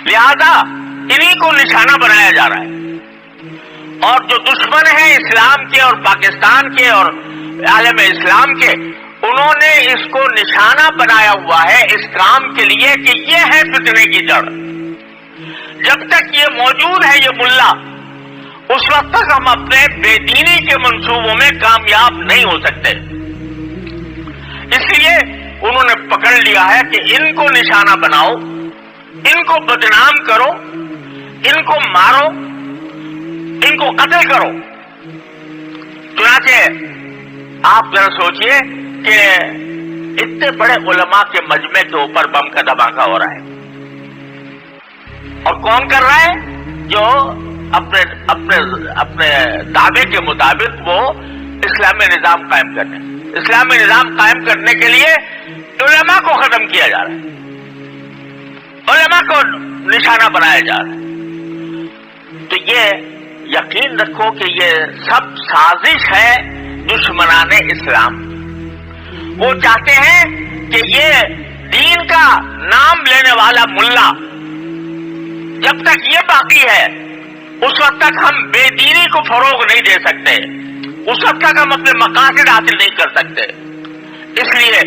لہذا انہی کو نشانہ بنایا جا رہا ہے، اور جو دشمن ہیں اسلام کے اور پاکستان کے اور عالم اسلام کے، انہوں نے اس کو نشانہ بنایا ہوا ہے اس کام کے لیے کہ یہ ہے فتنے کی جڑ۔ جب تک یہ موجود ہے یہ ملا، اس وقت تک ہم اپنے بے دینی کے منصوبوں میں کامیاب نہیں ہو سکتے۔ اس لیے انہوں نے پکڑ لیا ہے کہ ان کو نشانہ بناؤ، ان کو بدنام کرو، ان کو مارو، ان کو قتل کرو۔ چنانچہ آپ ذرا سوچئے کہ اتنے بڑے علماء کے مجمع کے اوپر بم کا دھماکہ ہو رہا ہے، اور کون کر رہا ہے؟ جو اپنے دعوے کے مطابق وہ اسلامی نظام قائم کرنے، اسلامی نظام قائم کرنے کے لیے علماء کو ختم کیا جا رہا ہے، علماء کو نشانہ بنایا جا رہا ہے۔ تو یہ یقین رکھو کہ یہ سب سازش ہے دشمنان اسلام۔ وہ چاہتے ہیں کہ یہ دین کا نام لینے والا ملا جب تک یہ باقی ہے، اس وقت تک ہم بے دینی کو فروغ نہیں دے سکتے، اس وقت تک ہم اپنے مقاصد حاصل نہیں کر سکتے۔ اس لیے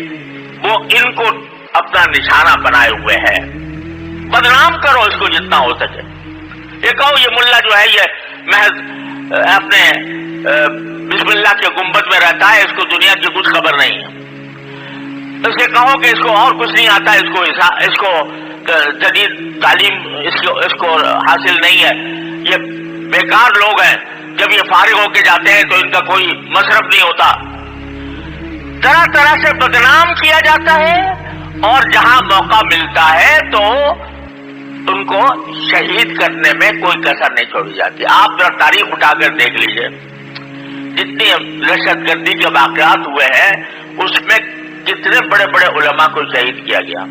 وہ ان کو اپنا نشانہ بنائے ہوئے ہے۔ بدنام کرو اس کو جتنا ہو سکے۔ یہ کہو یہ ملا جو ہے یہ محض اپنے بسم اللہ کے گنبد میں رہتا ہے، اس کو دنیا کی کچھ خبر نہیں ہے۔ اسے کہو کہ اس کو اور کچھ نہیں آتا، اس کو جدید تعلیم اس کو حاصل نہیں ہے، یہ بیکار لوگ ہیں، جب یہ فارغ ہو کے جاتے ہیں تو ان کا کوئی مصرف نہیں ہوتا۔ طرح طرح سے بدنام کیا جاتا ہے، اور جہاں موقع ملتا ہے تو ان کو شہید کرنے میں کوئی کسر نہیں چھوڑی جاتی۔ آپ ذرا تاریخ اٹھا کر دیکھ لیجئے، جتنی دہشت گردی کے واقعات ہوئے ہیں اس میں کتنے بڑے بڑے علماء کو شہید کیا گیا۔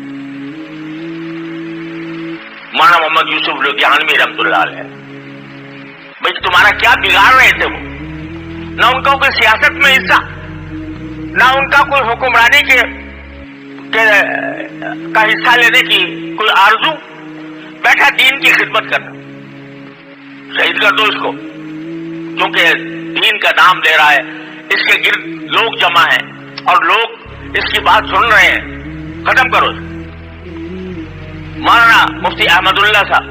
مولانا محمد یوسف لدھیانوی رحمۃ اللہ علیہ، بھائی تمہارا کیا بگاڑ رہے تھے وہ؟ نہ ان کا کوئی سیاست میں حصہ، نہ ان کا کوئی حکمرانی کا حصہ لینے کی کوئی آرزو، بیٹھا دین کی خدمت کرنا، شہید کر دو اس کو، کیونکہ دین کا نام لے رہا ہے، اس کے گرد لوگ جمع ہیں اور لوگ اس کی بات سن رہے ہیں، ختم کرو۔ مولانا مفتی احمد اللہ صاحب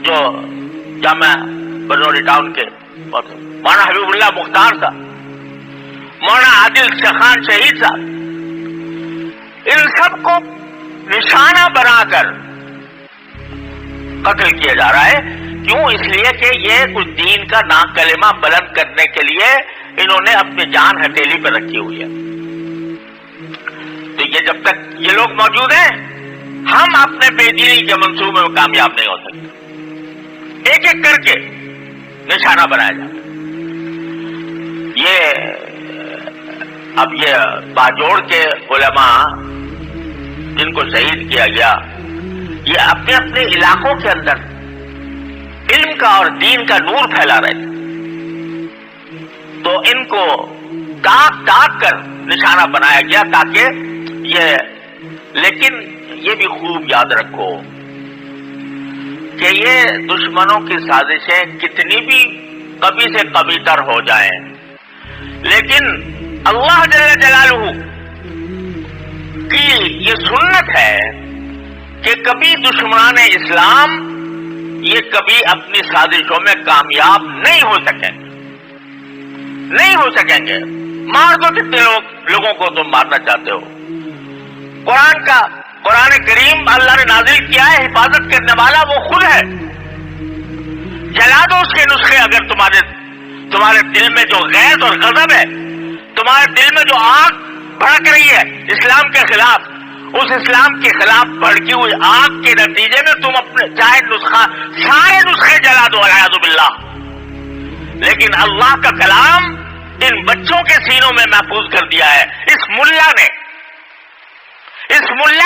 جو جامعہ بنوری ٹاؤن کے، مولانا حبیب اللہ مختار صاحب، مولانا عادل شخان شہید صاحب، ان سب کو نشانہ بنا کر قتل کیا جا رہا ہے۔ کیوں؟ اس لیے کہ یہ کچھ دین کا نام کلمہ بلند کرنے کے لیے انہوں نے اپنی جان ہتھیلی پر رکھی ہوئی ہے۔ تو یہ جب تک یہ لوگ موجود ہیں ہم اپنے بے دینی کے منصوبے میں کامیاب نہیں ہو سکتے۔ ایک ایک کر کے نشانہ بنایا جاتا ہے۔ اب یہ باجوڑ کے علماء جن کو شہید کیا گیا، یہ اپنے اپنے علاقوں کے اندر علم کا اور دین کا نور پھیلا رہے تھے، تو ان کو ڈاک ڈاک کر نشانہ بنایا گیا تاکہ لیکن یہ بھی خوب یاد رکھو کہ یہ دشمنوں کی سازشیں کتنی بھی کبھی سے کبھی تر ہو جائیں، لیکن اللہ جل جلالہ کی یہ سنت ہے کہ کبھی دشمنان اسلام یہ کبھی اپنی سازشوں میں کامیاب نہیں ہو سکیں گے۔ مار دو کتنے لوگوں کو تم مارنا چاہتے ہو۔ قرآن کریم اللہ نے نازل کیا ہے، حفاظت کرنے والا وہ خود ہے۔ جلا دو اس کے نسخے، اگر تمہارے دل میں جو غیظ اور غضب ہے، تمہارے دل میں جو آگ بھڑک رہی ہے اسلام کے خلاف، اس اسلام کے خلاف بھڑکی ہوئی آگ کے نتیجے میں تم اپنے چاہے سارے نسخے جلا دو والعیاذ باللہ، لیکن اللہ کا کلام ان بچوں کے سینوں میں محفوظ کر دیا ہے۔ اس ملا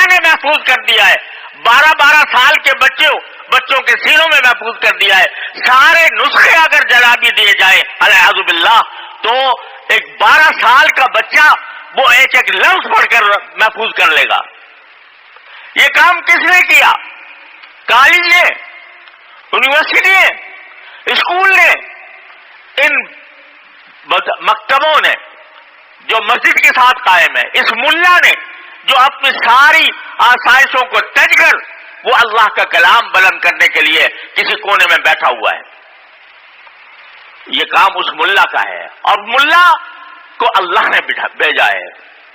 نے محفوظ کر دیا ہے، 12 سال کے بچوں کے سینوں میں محفوظ کر دیا ہے۔ سارے نسخے اگر جلا بھی دیے جائیں والعیاذ باللہ تو ایک 12 سال کا بچہ وہ ایک لفظ پڑھ کر محفوظ کر لے گا۔ یہ کام کس نے کیا؟ کالج نے، یونیورسٹی نے، اسکول نے، ان مکتبوں نے جو مسجد کے ساتھ قائم ہے، اس ملا نے جو اپنی ساری آسائشوں کو تج کر وہ اللہ کا کلام بلند کرنے کے لیے کسی کونے میں بیٹھا ہوا ہے، یہ کام اس ملا کا ہے، اور ملا کو اللہ نے بھیجا ہے،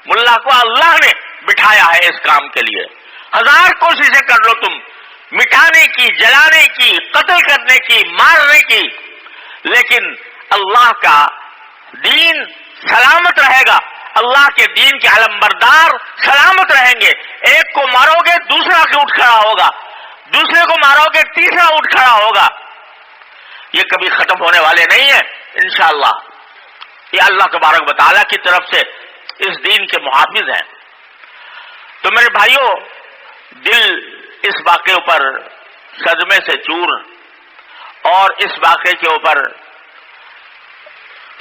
ملا کو اللہ نے بٹھایا ہے اس کام کے لیے۔ ہزار کوششیں کر لو تم مٹانے کی، جلانے کی، قتل کرنے کی، مارنے کی، لیکن اللہ کا دین سلامت رہے گا، اللہ کے دین کے علمبردار سلامت رہیں گے۔ ایک کو مارو گے دوسرا کے اٹھ کھڑا ہوگا، دوسرے کو مارو گے تیسرا اٹھ کھڑا ہوگا، یہ کبھی ختم ہونے والے نہیں ہیں انشاءاللہ۔ یہ اللہ تبارک و تعالیٰ کی طرف سے اس دین کے محافظ ہیں۔ تو میرے بھائیوں، دل اس واقعے پر صدمے سے چور اور اس واقعے کے اوپر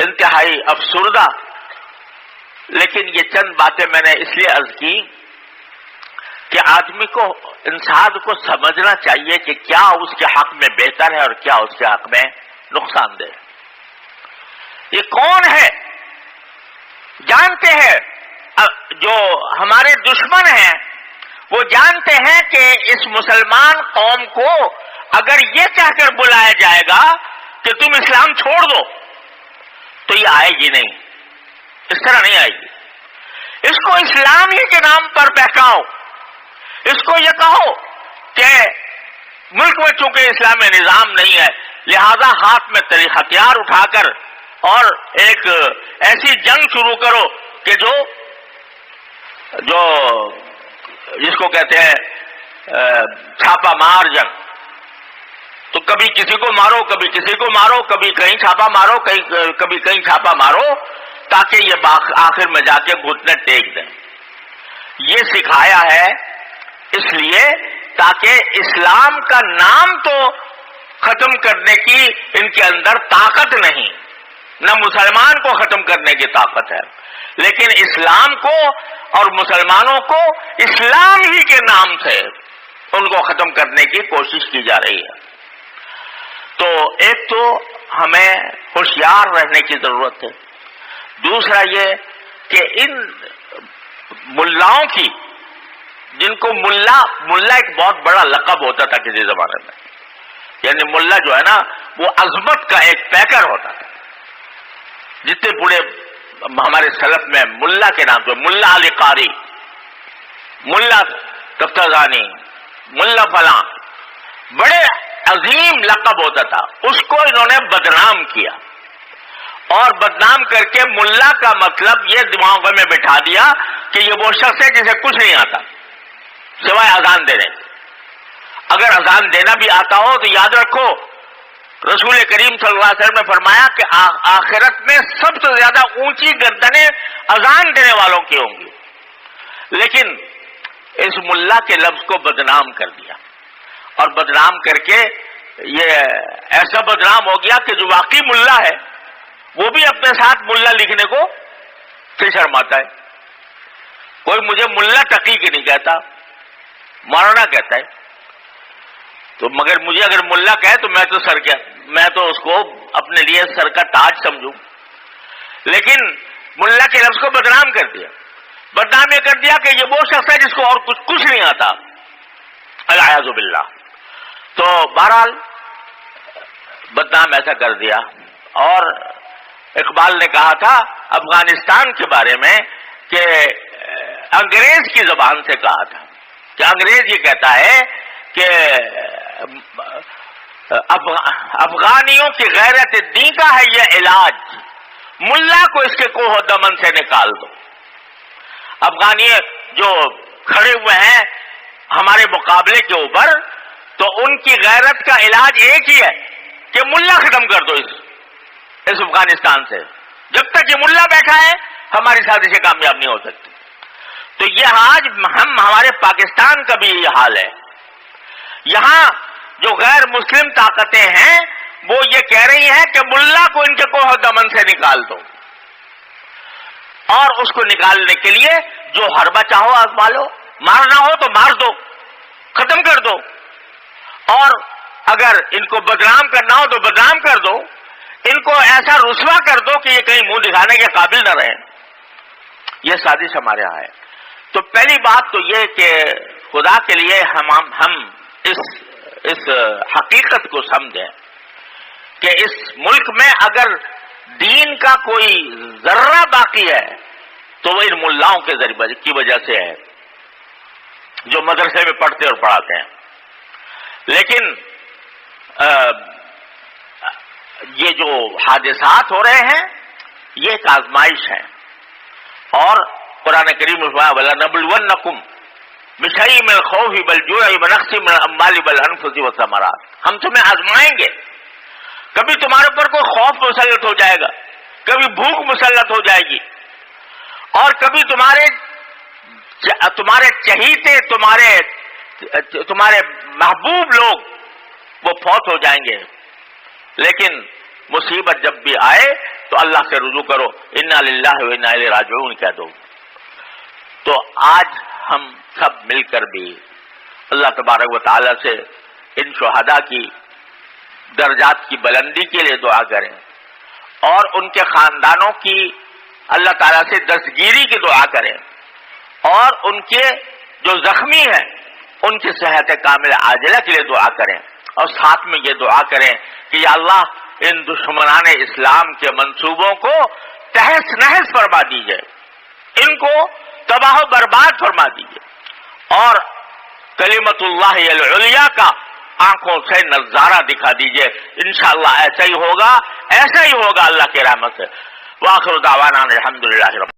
انتہائی افسردہ، لیکن یہ چند باتیں میں نے اس لیے عرض کی کہ آدمی کو، انسان کو سمجھنا چاہیے کہ کیا اس کے حق میں بہتر ہے اور کیا اس کے حق میں نقصان دہ ہے۔ یہ کون ہے جانتے ہیں، جو ہمارے دشمن ہیں وہ جانتے ہیں کہ اس مسلمان قوم کو اگر یہ کہہ کر بلایا جائے گا کہ تم اسلام چھوڑ دو تو یہ آئے گی نہیں، اس طرح نہیں آئے گی۔ اس کو اسلام ہی کے نام پر بہکاؤ، اس کو یہ کہو کہ ملک میں چونکہ اسلامی نظام نہیں ہے لہذا ہاتھ میں ہتھیار اٹھا کر اور ایک ایسی جنگ شروع کرو کہ جو جس کو کہتے ہیں چھاپا مار جنگ، تو کبھی کسی کو مارو، کبھی کسی کو مارو، کبھی کہیں چھاپا مارو، کبھی کہیں چھاپا مارو، تاکہ یہ آخر میں جا کے گھٹنے ٹیک دیں۔ یہ سکھایا ہے اس لیے تاکہ اسلام کا نام تو ختم کرنے کی ان کے اندر طاقت نہیں، نہ مسلمان کو ختم کرنے کی طاقت ہے، لیکن اسلام کو اور مسلمانوں کو اسلام ہی کے نام سے ان کو ختم کرنے کی کوشش کی جا رہی ہے۔ تو ایک تو ہمیں ہوشیار رہنے کی ضرورت ہے، دوسرا یہ کہ ان ملاؤں کی، جن کو ملا ایک بہت بڑا لقب ہوتا تھا کسی زمانے میں، یعنی ملا جو ہے نا وہ عظمت کا ایک پیکر ہوتا تھا۔ جتنے بڑے ہمارے سلف میں ملا کے نام سے، ملا علی قاری، ملا تفتزانی، ملا فلاں، بڑے عظیم لقب ہوتا تھا، اس کو انہوں نے بدنام کیا، اور بدنام کر کے ملا کا مطلب یہ دماغ میں بٹھا دیا کہ یہ وہ شخص ہے جسے کچھ نہیں آتا سوائے اذان دینے۔ اگر اذان دینا بھی آتا ہو تو یاد رکھو رسول کریم صلی اللہ علیہ وسلم نے فرمایا کہ آخرت میں سب سے زیادہ اونچی گردنیں اذان دینے والوں کی ہوں گی، لیکن اس ملا کے لفظ کو بدنام کر دیا، اور بدنام کر کے یہ ایسا بدنام ہو گیا کہ جو واقعی ملا ہے وہ بھی اپنے ساتھ ملا لکھنے کو شرماتا ہے۔ کوئی مجھے ملا تقی کی نہیں کہتا، مولانا کہتا ہے، تو مگر مجھے اگر ملا کہے تو میں تو اس کو اپنے لیے سر کا تاج سمجھوں، لیکن ملا کے لفظ کو بدنام کر دیا۔ بدنام یہ کر دیا کہ یہ وہ شخص ہے جس کو اور کچھ نہیں آتا، الاعوذ باللہ۔ تو بہرحال بدنام ایسا کر دیا، اور اقبال نے کہا تھا افغانستان کے بارے میں کہ انگریز کی زبان سے کہا تھا کہ انگریز یہ کہتا ہے کہ افغانیوں کی غیرت دین کا ہے یہ علاج، ملا کو اس کے کوہ و دمن سے نکال دو۔ افغانی جو کھڑے ہوئے ہیں ہمارے مقابلے کے اوپر، تو ان کی غیرت کا علاج ایک ہی ہے کہ ملا ختم کر دو اس افغانستان سے۔ جب تک یہ ملا بیٹھا ہے ہماری سازشیں کامیاب نہیں ہو سکتی۔ تو یہ آج ہمارے پاکستان کا بھی یہ حال ہے، یہاں جو غیر مسلم طاقتیں ہیں وہ یہ کہہ رہی ہیں کہ ملا کو ان کے کوہ و دمن سے نکال دو، اور اس کو نکالنے کے لیے جو حربہ چاہو آزما لو، مارنا ہو تو مار دو، ختم کر دو۔ اور اگر ان کو بدنام کرنا ہو تو بدنام کر دو، ان کو ایسا رسوا کر دو کہ یہ کہیں منہ دکھانے کے قابل نہ رہیں. یہ سازش ہمارے یہاں ہے. تو پہلی بات تو یہ کہ خدا کے لیے ہم اس حقیقت کو سمجھیں کہ اس ملک میں اگر دین کا کوئی ذرہ باقی ہے تو وہ ان ملاؤں کے ذریعے کی وجہ سے ہے جو مدرسے میں پڑھتے اور پڑھاتے ہیں. لیکن یہ جو حادثات ہو رہے ہیں یہ ایک آزمائش ہے، اور قرآن کریم میں فرمایا وَلَنَبْلُوَنَّكُمْ بِشَيْءٍ مِّنَ الْخَوْفِ وَالْجُوعِ وَنَقْصٍ مِّنَ الْأَمْوَالِ وَالْأَنفُسِ وَالثَّمَرَاتِ. ہم تمہیں آزمائیں گے. کبھی تمہارے اوپر کوئی خوف مسلط ہو جائے گا، کبھی بھوک مسلط ہو جائے گی، اور کبھی تمہارے چہیتے، تمہارے محبوب لوگ وہ فوت ہو جائیں گے. لیکن مصیبت جب بھی آئے تو اللہ سے رجوع کرو، انا للہ و انا الیہ راجعون کہہ دو. تو آج ہم سب مل کر بھی اللہ تبارک و تعالی سے ان شہداء کی درجات کی بلندی کے لیے دعا کریں، اور ان کے خاندانوں کی اللہ تعالیٰ سے دستگیری کی دعا کریں، اور ان کے جو زخمی ہیں ان کی صحت کامل عاجلہ کے لیے دعا کریں، اور ساتھ میں یہ دعا کریں کہ یا اللہ ان دشمنان اسلام کے منصوبوں کو تہس نہس فرما دیجئے، ان کو تباہ و برباد فرما دیجئے، اور کلمت اللہ العلیٰ کا آنکھوں سے نظارہ دکھا دیجئے. انشاءاللہ ایسا ہی ہوگا اللہ کی رحمت سے. وآخر دعوانا الحمدللہ رب